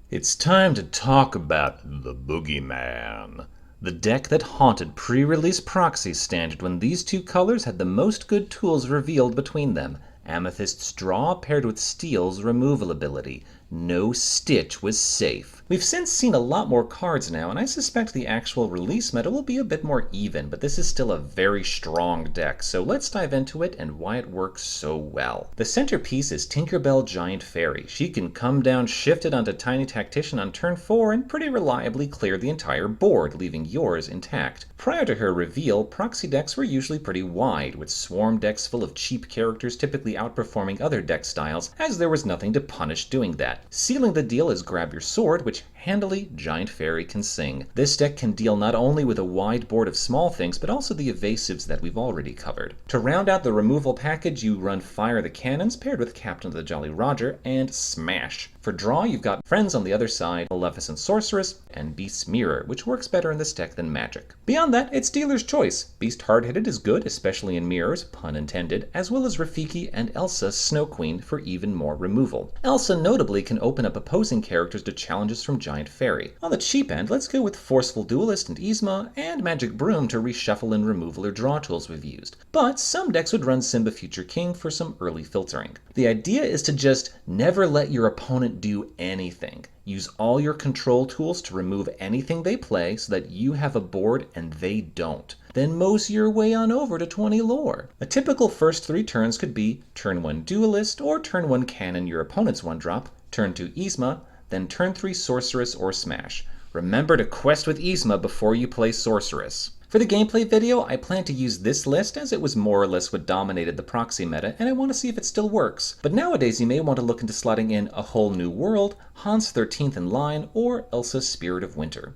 It's time to talk about the Boogeyman. The deck that haunted pre-release proxy standard when these two colors had the most good tools revealed between them. Amethyst's draw paired with Steel's removal ability. No stitch was safe. We've since seen a lot more cards now, and I suspect the actual release meta will be a bit more even, but this is still a very strong deck, so let's dive into it and why it works so well. The centerpiece is Tinkerbell Giant Fairy. She can come down shifted onto Tiny Tactician on turn 4 and pretty reliably clear the entire board, leaving yours intact. Prior to her reveal, proxy decks were usually pretty wide, with swarm decks full of cheap characters typically outperforming other deck styles, as there was nothing to punish doing that. Sealing the deal is Grab Your Sword, which handily Giant Fairy can sing. This deck can deal not only with a wide board of small things, but also the evasives that we've already covered. To round out the removal package, you run Fire the Cannons paired with Captain of the Jolly Roger and Smash. For draw, you've got Friends on the other side, Maleficent Sorceress, and Beast's Mirror, which works better in this deck than Magic. Beyond that, it's dealer's choice. Beast Hard-Hitted is good, especially in mirrors, pun intended, as well as Rafiki and Elsa Snow Queen for even more removal. Elsa notably can open up opposing characters to challenges from Giant Fairy. On the cheap end, let's go with Forceful Duelist and Yzma, and Magic Broom to reshuffle in removal or draw tools we've used. But some decks would run Simba Future King for some early filtering. The idea is to just never let your opponent do anything. Use all your control tools to remove anything they play so that you have a board and they don't. Then mosey your way on over to 20 lore. A typical first 3 turns could be turn 1 Duelist or turn 1 Cannon your opponent's 1-drop, turn 2 Yzma, then turn 3 Sorceress or Smash. Remember to quest with Yzma before you play Sorceress. For the gameplay video, I plan to use this list as it was more or less what dominated the proxy meta, and I want to see if it still works. But nowadays you may want to look into slotting in A Whole New World, Hans 13th in Line, or Elsa's Spirit of Winter.